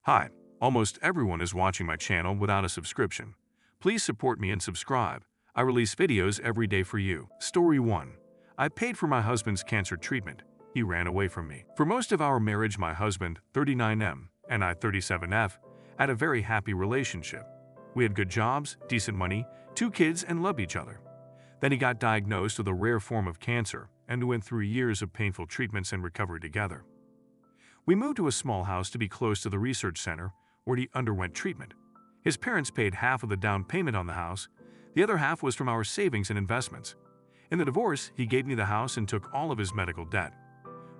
Hi, almost everyone is watching my channel without a subscription. Please support me and subscribe. I release videos every day for you. Story 1. I paid for my husband's cancer treatment. He ran away from me. For most of our marriage, my husband, 39M, and I, 37F, had a very happy relationship. We had good jobs, decent money, 2 kids, and loved each other. Then he got diagnosed with a rare form of cancer and went through years of painful treatments and recovery together. We moved to a small house to be close to the research center where he underwent treatment. His parents paid half of the down payment on the house. The other half was from our savings and investments. In the divorce, he gave me the house and took all of his medical debt.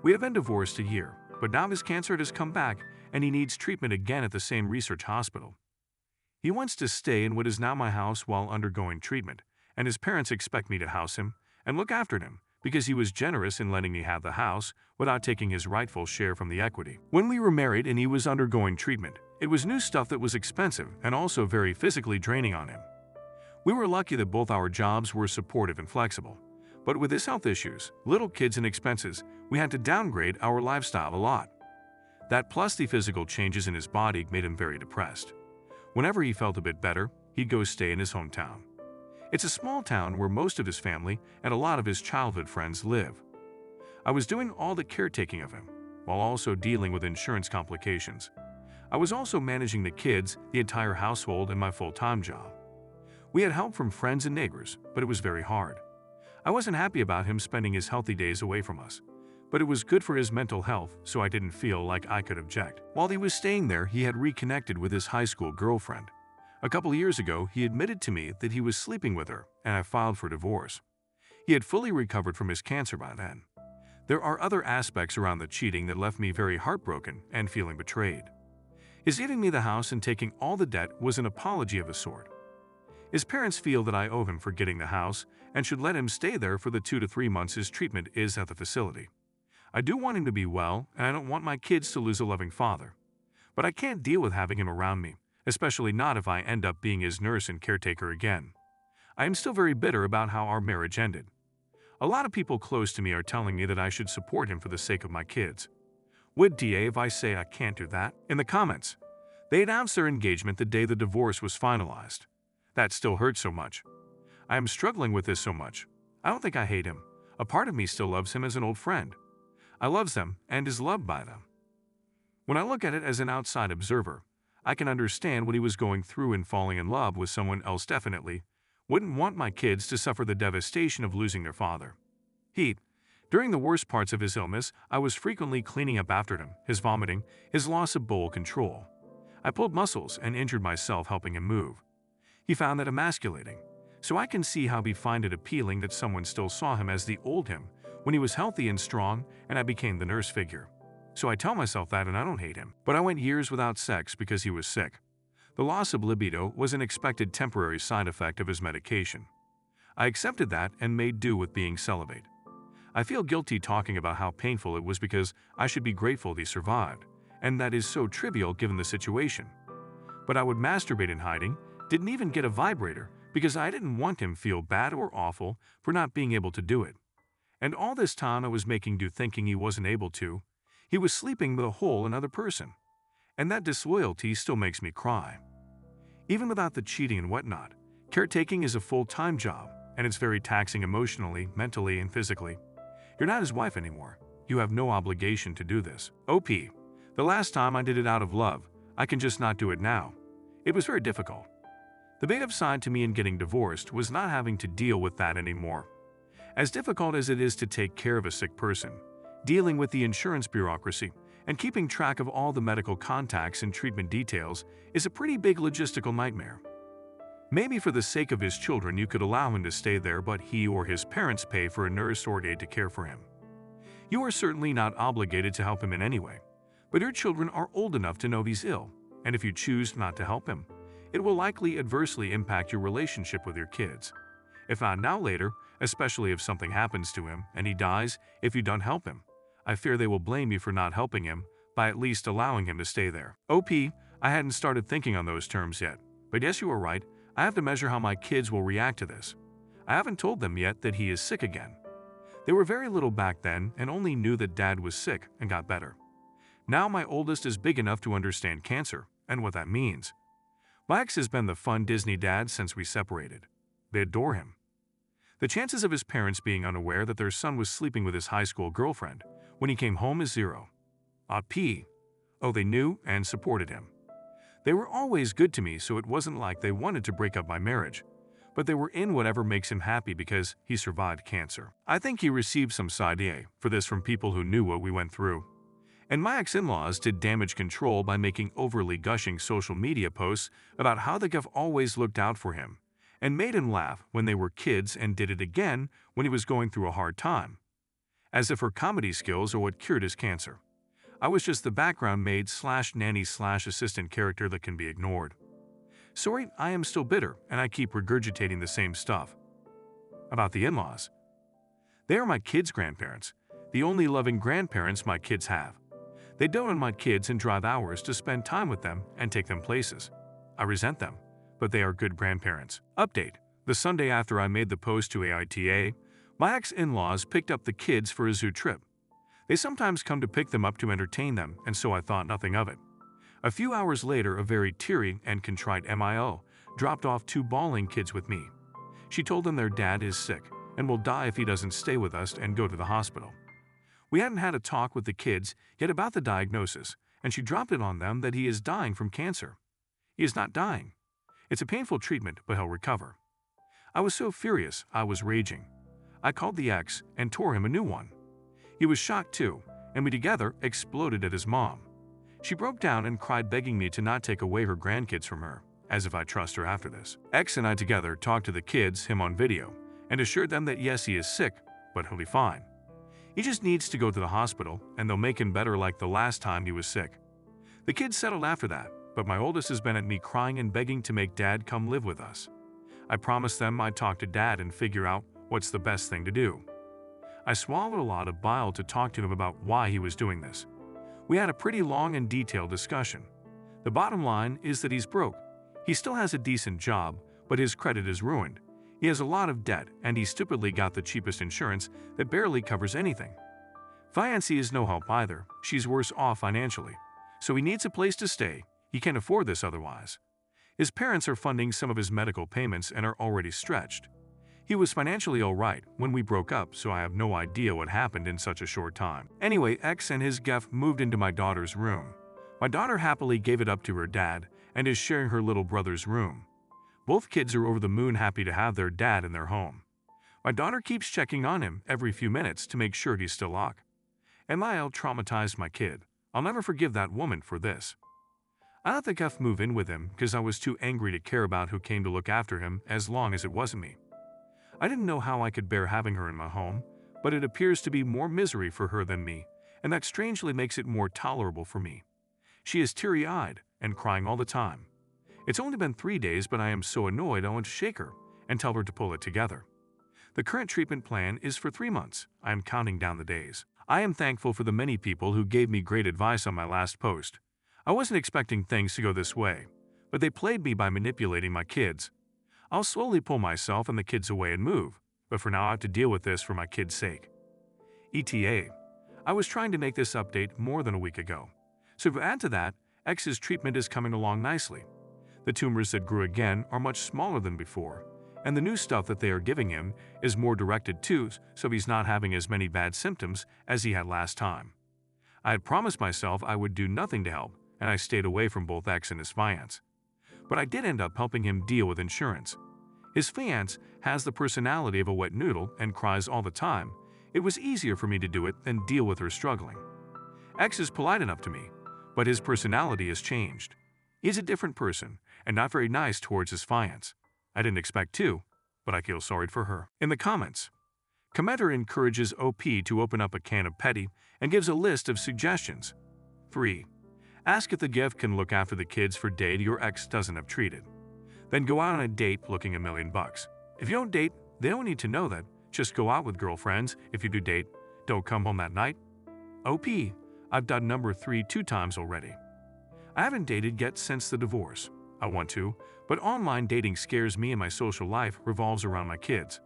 We have been divorced a year, but now his cancer has come back and he needs treatment again at the same research hospital. He wants to stay in what is now my house while undergoing treatment, and his parents expect me to house him and look after him because he was generous in letting me have the house without taking his rightful share from the equity. When we were married and he was undergoing treatment, it was new stuff that was expensive and also very physically draining on him. We were lucky that both our jobs were supportive and flexible. But with his health issues, little kids and expenses, we had to downgrade our lifestyle a lot. That plus the physical changes in his body made him very depressed. Whenever he felt a bit better, he'd go stay in his hometown. It's a small town where most of his family and a lot of his childhood friends live. I was doing all the caretaking of him, while also dealing with insurance complications. I was also managing the kids, the entire household, and my full-time job. We had help from friends and neighbors, but it was very hard. I wasn't happy about him spending his healthy days away from us, but it was good for his mental health, so I didn't feel like I could object. While he was staying there, he had reconnected with his high school girlfriend. A couple of years ago, he admitted to me that he was sleeping with her, and I filed for divorce. He had fully recovered from his cancer by then. There are other aspects around the cheating that left me very heartbroken and feeling betrayed. His giving me the house and taking all the debt was an apology of a sort. His parents feel that I owe him for getting the house and should let him stay there for the 2 to 3 months his treatment is at the facility. I do want him to be well, and I don't want my kids to lose a loving father. But I can't deal with having him around me, especially not if I end up being his nurse and caretaker again. I am still very bitter about how our marriage ended. A lot of people close to me are telling me that I should support him for the sake of my kids. Would DA if I say I can't do that? In the comments, they announced their engagement the day the divorce was finalized. That still hurts so much. I am struggling with this so much. I don't think I hate him. A part of me still loves him as an old friend. I loves them and is loved by them. When I look at it as an outside observer, I can understand what he was going through in falling in love with someone else. Definitely wouldn't want my kids to suffer the devastation of losing their father. During the worst parts of his illness, I was frequently cleaning up after him, his vomiting, his loss of bowel control. I pulled muscles and injured myself helping him move. He found that emasculating, so I can see how he find it appealing that someone still saw him as the old him when he was healthy and strong and I became the nurse figure. So I tell myself that and I don't hate him. But I went years without sex because he was sick. The loss of libido was an expected temporary side effect of his medication. I accepted that and made do with being celibate. I feel guilty talking about how painful it was because I should be grateful he survived, and that is so trivial given the situation. But I would masturbate in hiding, didn't even get a vibrator because I didn't want him feel bad or awful for not being able to do it. And all this time I was making do thinking he wasn't able to. He was sleeping with a whole another person. And that disloyalty still makes me cry. Even without the cheating and whatnot, caretaking is a full-time job, and it's very taxing emotionally, mentally, and physically. You're not his wife anymore. You have no obligation to do this. OP. The last time I did it out of love, I can just not do it now. It was very difficult. The big upside to me in getting divorced was not having to deal with that anymore. As difficult as it is to take care of a sick person, dealing with the insurance bureaucracy, and keeping track of all the medical contacts and treatment details is a pretty big logistical nightmare. Maybe for the sake of his children you could allow him to stay there, but he or his parents pay for a nurse or aide to care for him. You are certainly not obligated to help him in any way, but your children are old enough to know he's ill, and if you choose not to help him, it will likely adversely impact your relationship with your kids. If not now, later, especially if something happens to him and he dies if you don't help him, I fear they will blame you for not helping him by at least allowing him to stay there. OP, I hadn't started thinking on those terms yet, but yes, you are right, I have to measure how my kids will react to this. I haven't told them yet that he is sick again. They were very little back then and only knew that Dad was sick and got better. Now my oldest is big enough to understand cancer and what that means. My ex has been the fun Disney dad since we separated. They adore him. The chances of his parents being unaware that their son was sleeping with his high school girlfriend when he came home is 0. Oh, they knew and supported him. They were always good to me, so it wasn't like they wanted to break up my marriage, but they were in whatever makes him happy because he survived cancer. I think he received some side eye for this from people who knew what we went through. And my ex-in-laws did damage control by making overly gushing social media posts about how the guy always looked out for him and made him laugh when they were kids and did it again when he was going through a hard time. As if her comedy skills are what cured his cancer. I was just the background maid/nanny/assistant character that can be ignored. Sorry, I am still bitter and I keep regurgitating the same stuff. About the in-laws. They are my kids' grandparents, the only loving grandparents my kids have. They dote on my kids and drive hours to spend time with them and take them places. I resent them, but they are good grandparents. Update. The Sunday after I made the post to AITA, my ex-in-laws picked up the kids for a zoo trip. They sometimes come to pick them up to entertain them, and so I thought nothing of it. A few hours later, a very teary and contrite MIO dropped off 2 bawling kids with me. She told them their dad is sick and will die if he doesn't stay with us and go to the hospital. We hadn't had a talk with the kids yet about the diagnosis, and she dropped it on them that he is dying from cancer. He is not dying. It's a painful treatment, but he'll recover. I was so furious, I was raging. I called the ex and tore him a new one. He was shocked too, and we together exploded at his mom. She broke down and cried, begging me to not take away her grandkids from her, as if I trust her after this. Ex and I together talked to the kids, him on video, and assured them that yes, he is sick, but he'll be fine. He just needs to go to the hospital, and they'll make him better like the last time he was sick. The kids settled after that, but my oldest has been at me crying and begging to make dad come live with us. I promised them I'd talk to dad and figure out what's the best thing to do. I swallowed a lot of bile to talk to him about why he was doing this. We had a pretty long and detailed discussion. The bottom line is that he's broke. He still has a decent job, but his credit is ruined. He has a lot of debt, and he stupidly got the cheapest insurance that barely covers anything. Fiancée is no help either. She's worse off financially. So he needs a place to stay. He can't afford this otherwise. His parents are funding some of his medical payments and are already stretched. He was financially all right when we broke up, so I have no idea what happened in such a short time. Anyway, ex and his gef moved into my daughter's room. My daughter happily gave it up to her dad and is sharing her little brother's room. Both kids are over the moon happy to have their dad in their home. My daughter keeps checking on him every few minutes to make sure he's still ok. MIL traumatized my kid. I'll never forgive that woman for this. I let the gef move in with him because I was too angry to care about who came to look after him as long as it wasn't me. I didn't know how I could bear having her in my home, but it appears to be more misery for her than me, and that strangely makes it more tolerable for me. She is teary-eyed and crying all the time. It's only been 3 days, but I am so annoyed I want to shake her and tell her to pull it together. The current treatment plan is for 3 months. I am counting down the days. I am thankful for the many people who gave me great advice on my last post. I wasn't expecting things to go this way, but they played me by manipulating my kids. I'll slowly pull myself and the kids away and move, but for now I have to deal with this for my kids' sake. ETA. I was trying to make this update more than a week ago. So to add to that, X's treatment is coming along nicely. The tumors that grew again are much smaller than before, and the new stuff that they are giving him is more directed too, so he's not having as many bad symptoms as he had last time. I had promised myself I would do nothing to help, and I stayed away from both X and his fiance. But I did end up helping him deal with insurance. His fiance has the personality of a wet noodle and cries all the time. It was easier for me to do it than deal with her struggling. X is polite enough to me, but his personality has changed. He's a different person and not very nice towards his fiance. I didn't expect to, but I feel sorry for her. In the comments, commenter encourages OP to open up a can of petty and gives a list of suggestions. 3. Ask if the gef can look after the kids for date your ex doesn't have treated. Then go out on a date looking $1 million. If you don't date, they don't need to know that. Just go out with girlfriends. If you do date, don't come home that night. OP, I've done number 3 2 times already. I haven't dated yet since the divorce. I want to, but online dating scares me and my social life revolves around my kids.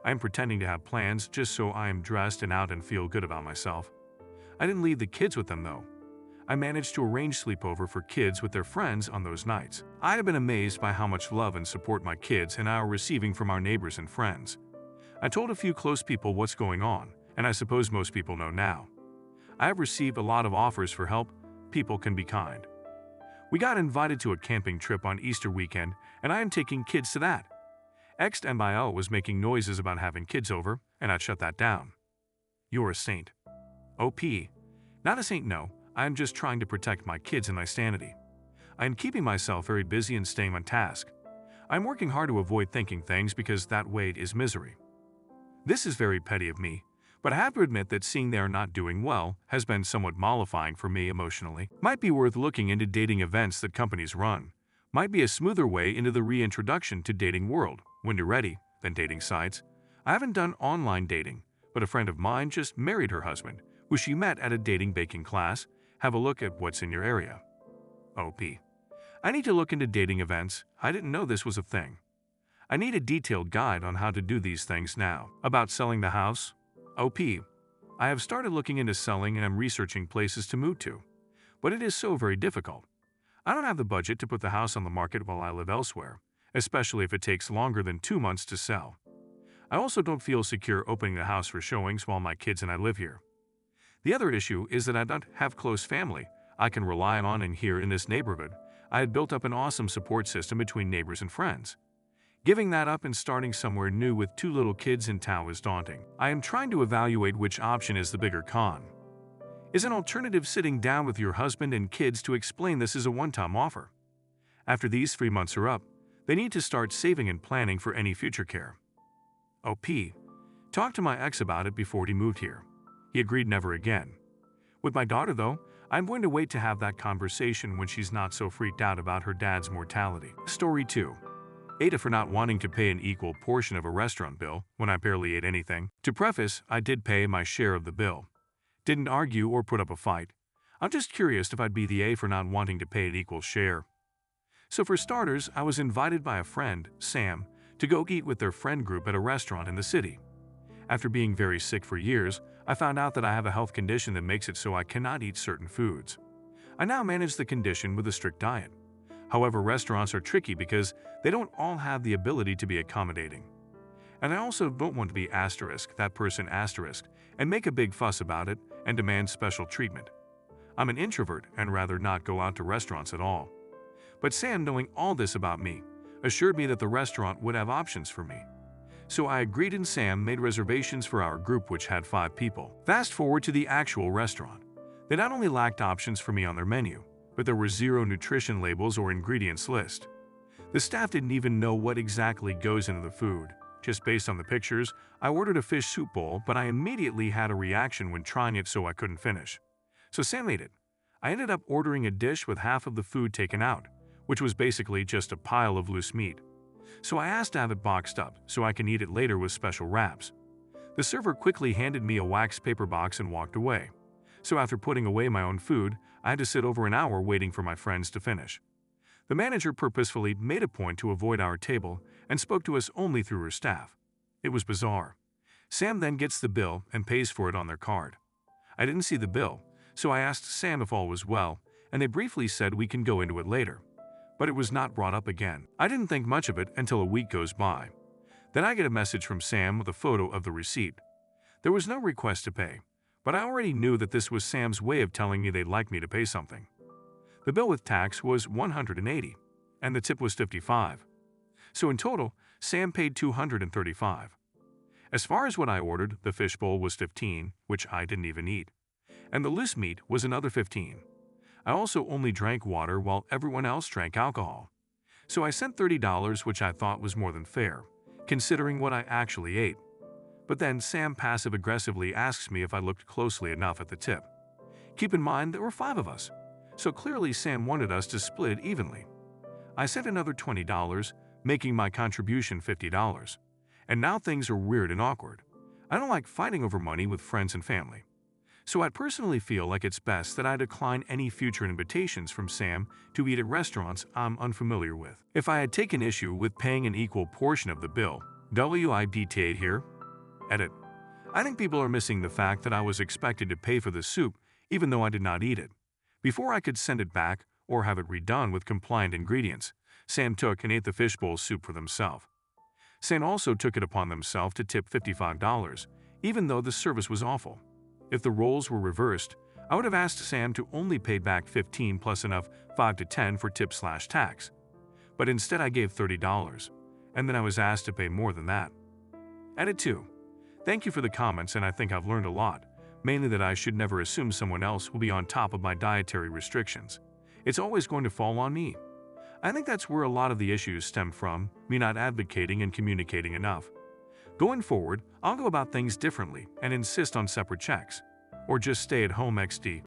I am pretending to have plans just so I am dressed and out and feel good about myself. I didn't leave the kids with them though. I managed to arrange sleepover for kids with their friends on those nights. I have been amazed by how much love and support my kids and I are receiving from our neighbors and friends. I told a few close people what's going on, and I suppose most people know now. I have received a lot of offers for help. People can be kind. We got invited to a camping trip on Easter weekend, and I am taking kids to that. XMIL was making noises about having kids over, and I'd shut that down. You're a saint. OP. Not a saint, no. I am just trying to protect my kids and my sanity. I am keeping myself very busy and staying on task. I am working hard to avoid thinking things because that weight is misery. This is very petty of me, but I have to admit that seeing they are not doing well has been somewhat mollifying for me emotionally. Might be worth looking into dating events that companies run. Might be a smoother way into the reintroduction to dating world. When you're ready, then dating sites. I haven't done online dating, but a friend of mine just married her husband, who she met at a dating baking class. Have a look at what's in your area. OP. I need to look into dating events. I didn't know this was a thing. I need a detailed guide on how to do these things now. About selling the house. OP. I have started looking into selling and I'm researching places to move to. But it is so very difficult. I don't have the budget to put the house on the market while I live elsewhere, especially if it takes longer than 2 months to sell. I also don't feel secure opening the house for showings while my kids and I live here. The other issue is that I don't have close family I can rely on, and here in this neighborhood, I had built up an awesome support system between neighbors and friends. Giving that up and starting somewhere new with 2 little kids in tow is daunting. I am trying to evaluate which option is the bigger con. Is an alternative sitting down with your husband and kids to explain this is a one-time offer? After these 3 months are up, they need to start saving and planning for any future care. OP. Talked to my ex about it before he moved here. He agreed never again. With my daughter, though, I'm going to wait to have that conversation when she's not so freaked out about her dad's mortality. Story 2. Ada for not wanting to pay an equal portion of a restaurant bill when I barely ate anything. To preface, I did pay my share of the bill. Didn't argue or put up a fight. I'm just curious if I'd be the A for not wanting to pay an equal share. So for starters, I was invited by a friend, Sam, to go eat with their friend group at a restaurant in the city. After being very sick for years, I found out that I have a health condition that makes it so I cannot eat certain foods. I now manage the condition with a strict diet. However, restaurants are tricky because they don't all have the ability to be accommodating. And I also don't want to be that person and make a big fuss about it and demand special treatment. I'm an introvert and rather not go out to restaurants at all. But Sam, knowing all this about me, assured me that the restaurant would have options for me. So I agreed and Sam made reservations for our group, which had 5 people. Fast forward to the actual restaurant. They not only lacked options for me on their menu, but there were 0 nutrition labels or ingredients list. The staff didn't even know what exactly goes into the food. Just based on the pictures, I ordered a fish soup bowl, but I immediately had a reaction when trying it, so I couldn't finish. So Sam ate it. I ended up ordering a dish with half of the food taken out, which was basically just a pile of loose meat. So I asked to have it boxed up so I can eat it later with special wraps. The server quickly handed me a wax paper box and walked away. So after putting away my own food, I had to sit over an hour waiting for my friends to finish. The manager purposefully made a point to avoid our table and spoke to us only through her staff. It was bizarre. Sam then gets the bill and pays for it on their card. I didn't see the bill, so I asked Sam if all was well, and they briefly said we can go into it later. But it was not brought up again. I didn't think much of it until a week goes by. Then I get a message from Sam with a photo of the receipt. There was no request to pay, but I already knew that this was Sam's way of telling me they'd like me to pay something. The bill with tax was $180, and the tip was $55. So in total, Sam paid $235. As far as what I ordered, the fish bowl was $15, which I didn't even eat, and the loose meat was another $15. I also only drank water while everyone else drank alcohol. So I sent $30, which I thought was more than fair, considering what I actually ate. But then Sam passive-aggressively asks me if I looked closely enough at the tip. Keep in mind there were 5 of us, so clearly Sam wanted us to split it evenly. I sent another $20, making my contribution $50. And now things are weird and awkward. I don't like fighting over money with friends and family. So I personally feel like it's best that I decline any future invitations from Sam to eat at restaurants I'm unfamiliar with. If I had taken issue with paying an equal portion of the bill, WIDTA here. Edit. I think people are missing the fact that I was expected to pay for the soup even though I did not eat it. Before I could send it back or have it redone with compliant ingredients, Sam took and ate the fishbowl soup for themselves. Sam also took it upon themselves to tip $55, even though the service was awful. If the roles were reversed, I would have asked Sam to only pay back $15 plus enough $5 to $10 for tip/tax. But instead I gave $30, and then I was asked to pay more than that. Added 2. Thank you for the comments, and I think I've learned a lot, mainly that I should never assume someone else will be on top of my dietary restrictions. It's always going to fall on me. I think that's where a lot of the issues stem from, me not advocating and communicating enough. Going forward, I'll go about things differently and insist on separate checks. Or just stay at home XD.